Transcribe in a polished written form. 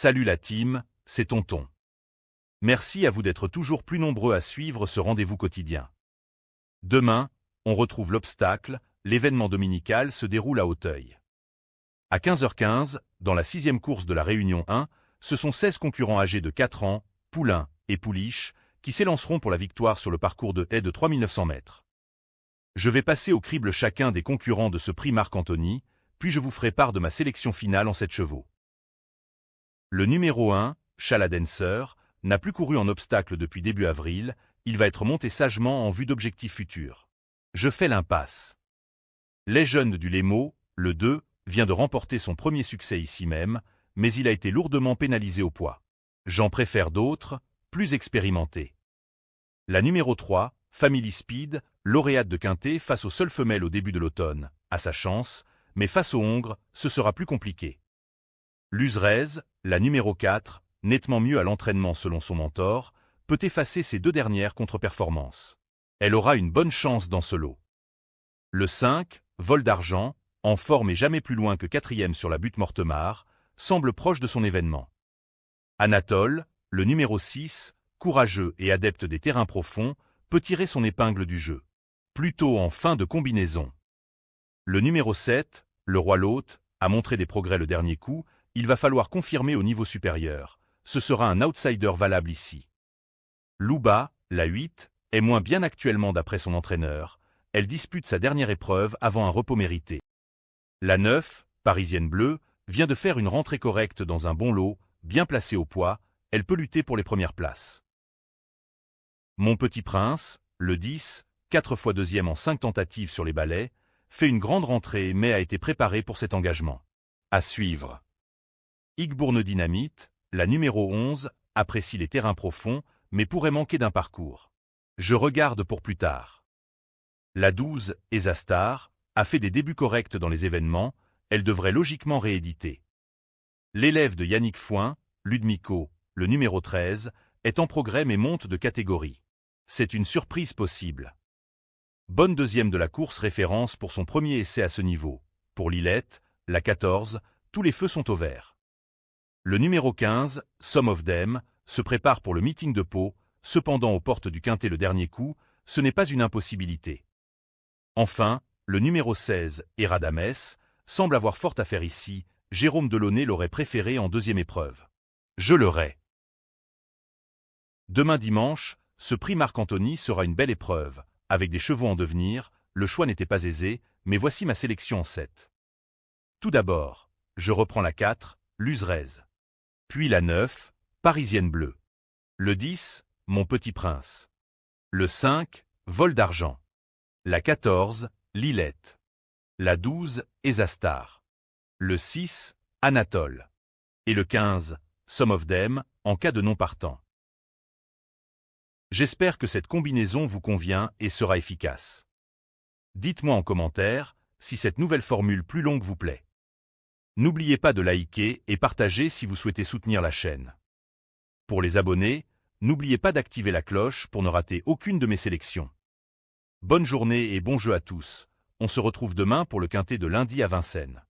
Salut la team, c'est Tonton. Merci à vous d'être toujours plus nombreux à suivre ce rendez-vous quotidien. Demain, on retrouve l'obstacle, l'événement dominical se déroule à Auteuil. À 15h15, dans la 6e course de la Réunion 1, ce sont 16 concurrents âgés de 4 ans, Poulain et Pouliche, qui s'élanceront pour la victoire sur le parcours de haie de 3900 mètres. Je vais passer au crible chacun des concurrents de ce prix Marc-Anthony, puis je vous ferai part de ma sélection finale en 7 chevaux. Le numéro 1, Chaladenser, n'a plus couru en obstacle depuis début avril, il va être monté sagement en vue d'objectifs futurs. Je fais l'impasse. Les jeunes du Lémo, le 2, vient de remporter son premier succès ici même, mais il a été lourdement pénalisé au poids. J'en préfère d'autres, plus expérimentés. La numéro 3, Family Speed, lauréate de Quintet face aux seules femelles au début de l'automne, a sa chance, mais face aux Hongres, ce sera plus compliqué. L'Uzrez, la numéro 4, nettement mieux à l'entraînement selon son mentor, peut effacer ces deux dernières contre-performances. Elle aura une bonne chance dans ce lot. Le 5, Vol d'argent, en forme et jamais plus loin que 4e sur la butte Mortemart, semble proche de son événement. Anatole, le numéro 6, courageux et adepte des terrains profonds, peut tirer son épingle du jeu. Plutôt en fin de combinaison. Le numéro 7, le roi l'hôte, a montré des progrès le dernier coup, il va falloir confirmer au niveau supérieur. Ce sera un outsider valable ici. Louba, la 8, est moins bien actuellement d'après son entraîneur. Elle dispute sa dernière épreuve avant un repos mérité. La 9, Parisienne Bleue, vient de faire une rentrée correcte dans un bon lot, bien placée au poids, elle peut lutter pour les premières places. Mon Petit Prince, le 10, 4 fois 2e en 5 tentatives sur les balais, fait une grande rentrée mais a été préparé pour cet engagement. À suivre. Igbourne Dynamite, la numéro 11, apprécie les terrains profonds, mais pourrait manquer d'un parcours. Je regarde pour plus tard. La 12, Esastar, a fait des débuts corrects dans les événements, elle devrait logiquement rééditer. L'élève de Yannick Foin, Ludmiko, le numéro 13, est en progrès mais monte de catégorie. C'est une surprise possible. Bonne deuxième de la course référence pour son premier essai à ce niveau. Pour Lilette, la 14, tous les feux sont au vert. Le numéro 15, Some of Them, se prépare pour le meeting de Pau, cependant aux portes du Quintet le dernier coup, ce n'est pas une impossibilité. Enfin, le numéro 16, Eradames, semble avoir fort à faire ici, Jérôme Delaunay l'aurait préféré en deuxième épreuve. Je l'aurais. Demain dimanche, ce prix Marc-Anthony sera une belle épreuve, avec des chevaux en devenir, le choix n'était pas aisé, mais voici ma sélection en 7. Tout d'abord, je reprends la 4, l'Uzrez. Puis la 9, Parisienne Bleue. Le 10, Mon Petit Prince. Le 5, Vol d'argent. La 14, Lilette. La 12, Esastar. Le 6, Anatole. Et le 15, Some of Them, en cas de non partant. J'espère que cette combinaison vous convient et sera efficace. Dites-moi en commentaire si cette nouvelle formule plus longue vous plaît. N'oubliez pas de liker et partager si vous souhaitez soutenir la chaîne. Pour les abonnés, n'oubliez pas d'activer la cloche pour ne rater aucune de mes sélections. Bonne journée et bon jeu à tous. On se retrouve demain pour le Quintet de lundi à Vincennes.